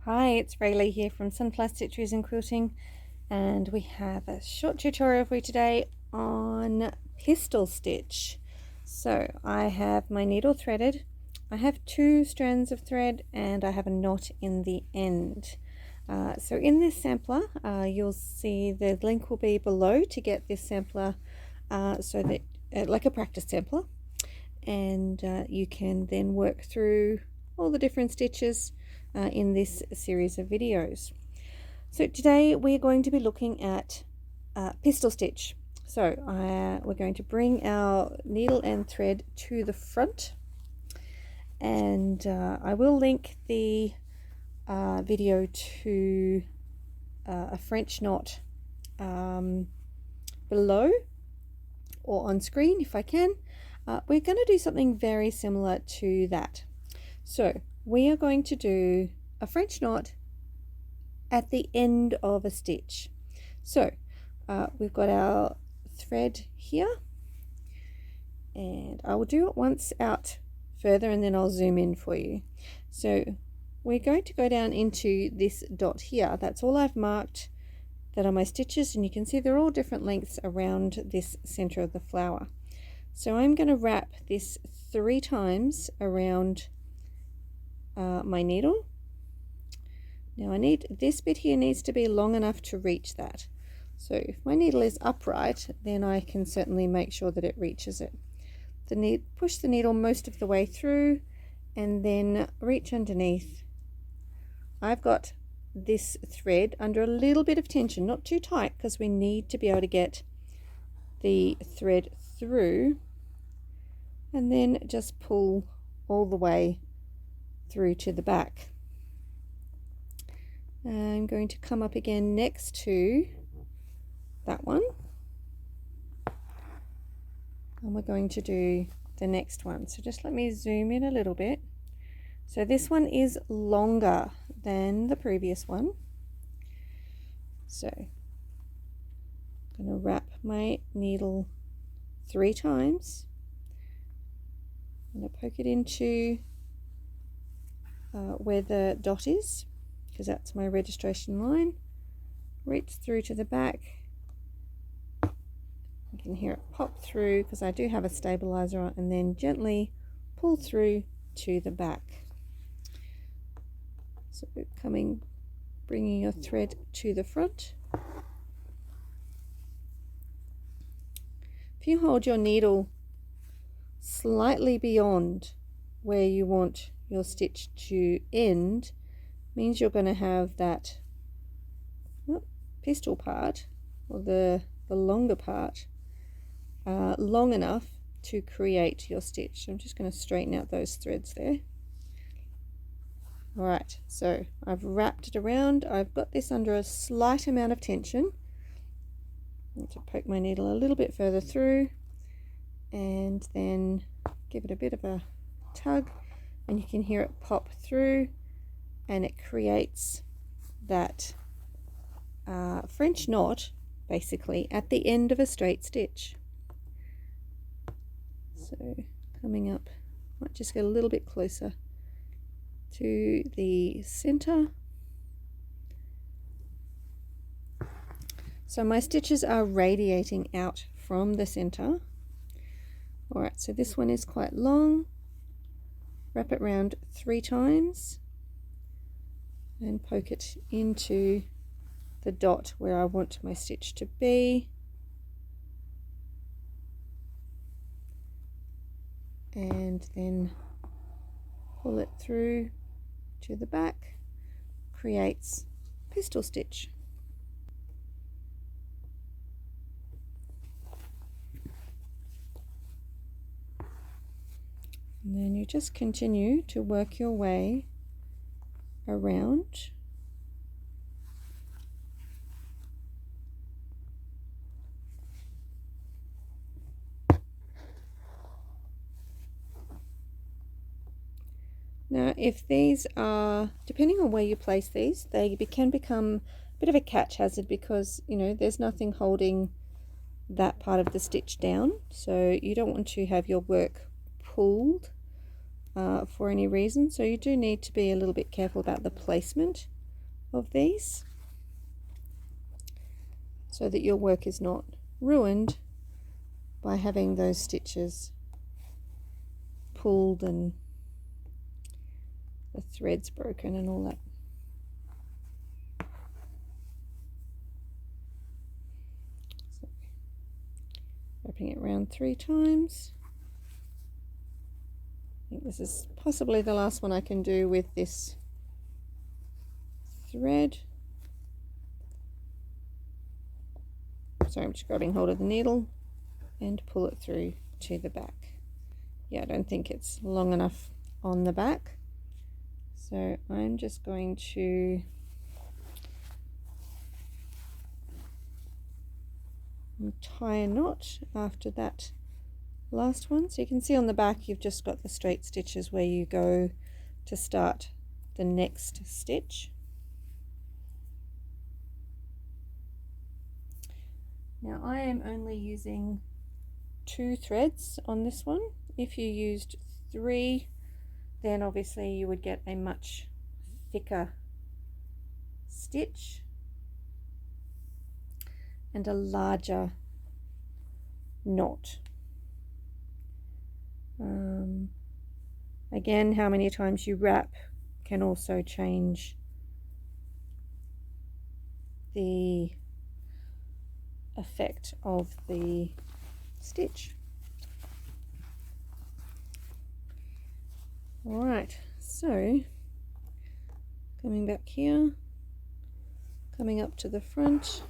Hi, it's Rayleigh here from Sunflower Stitcheries and Quilting, and we have a short tutorial for you today on pistol stitch. So I have my needle threaded, I have 2 strands of thread, and I have a knot in the end. So in this sampler, you'll see the link will be below to get this sampler, so that like a practice sampler, and you can then work through all the different stitches in this series of videos. So today we're going to be looking at pistol stitch. So we're going to bring our needle and thread to the front, and I will link the video to a French knot below or on screen if I can. We're going to do something very similar to that. So we are going to do a French knot at the end of a stitch. So we've got our thread here, and I will do it once out further and then I'll zoom in for you. So we're going to go down into this dot here. That's all I've marked that are my stitches, and you can see they're all different lengths around this center of the flower. So I'm going to wrap this 3 times around my needle. Now this bit here needs to be long enough to reach that. So if my needle is upright, then I can certainly make sure that it reaches it. Push the needle most of the way through and then reach underneath. I've got this thread under a little bit of tension, not too tight, because we need to be able to get the thread through, and then just pull all the way through to the back. I'm going to come up again next to that one, and we're going to do the next one. So just let me zoom in a little bit. So this one is longer than the previous one. So I'm going to wrap my needle 3 times. I'm going to poke it into where the dot is, because that's my registration line. Reach through to the back. You can hear it pop through because I do have a stabilizer on, and then gently pull through to the back. So bringing your thread to the front. If you hold your needle slightly beyond where you want your stitch to end, means you're going to have that pistil part, or the longer part, long enough to create your stitch. So I'm just going to straighten out those threads there. Alright, so I've wrapped it around. I've got this under a slight amount of tension. I'm going to poke my needle a little bit further through and then give it a bit of a tug, and you can hear it pop through, and it creates that French knot basically at the end of a straight stitch. So coming up, might just get a little bit closer to the center. So my stitches are radiating out from the center. Alright, so this one is quite long. Wrap it round 3 times and poke it into the dot where I want my stitch to be. And then pull it through to the back, creates pistol stitch. And then you just continue to work your way around. Now if these are, depending on where you place these, they can become a bit of a catch hazard, because there's nothing holding that part of the stitch down, so you don't want to have your work pulled for any reason. So you do need to be a little bit careful about the placement of these so that your work is not ruined by having those stitches pulled and the threads broken and all that. So, wrapping it around 3 times. I think this is possibly the last one I can do with this thread. Sorry, I'm just grabbing hold of the needle and pull it through to the back. Yeah, I don't think it's long enough on the back, so I'm just going to tie a knot after that last one. So you can see on the back you've just got the straight stitches where you go to start the next stitch. Now I am only using 2 threads on this one. If you used 3, then obviously you would get a much thicker stitch and a larger knot. Again, how many times you wrap can also change the effect of the stitch. Alright, so coming back here, coming up to the front,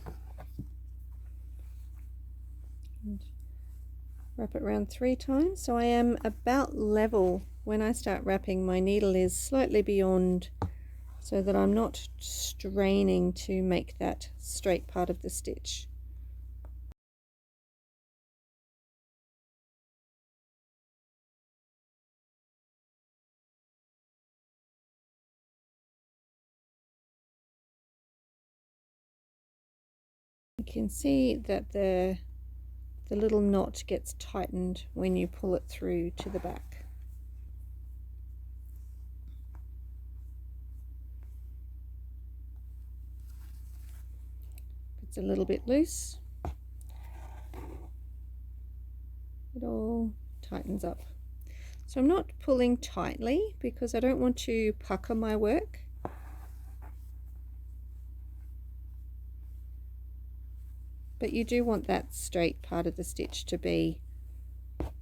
and wrap it around 3 times. So I am about level when I start wrapping. My needle is slightly beyond, so that I'm not straining to make that straight part of the stitch. You can see that the little knot gets tightened when you pull it through to the back. It's a little bit loose. It all tightens up. So I'm not pulling tightly because I don't want to pucker my work. But you do want that straight part of the stitch to be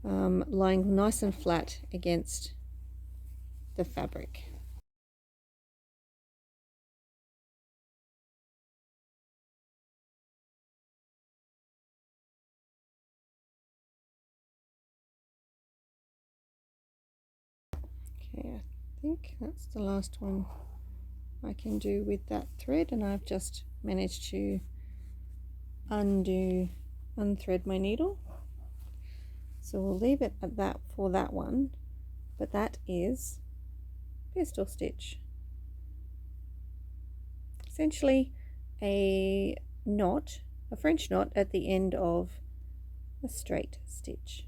lying nice and flat against the fabric. Okay, I think that's the last one I can do with that thread, and I've just managed to unthread my needle. So we'll leave it at that for that one, but that is pistol stitch. Essentially a knot, a French knot at the end of a straight stitch.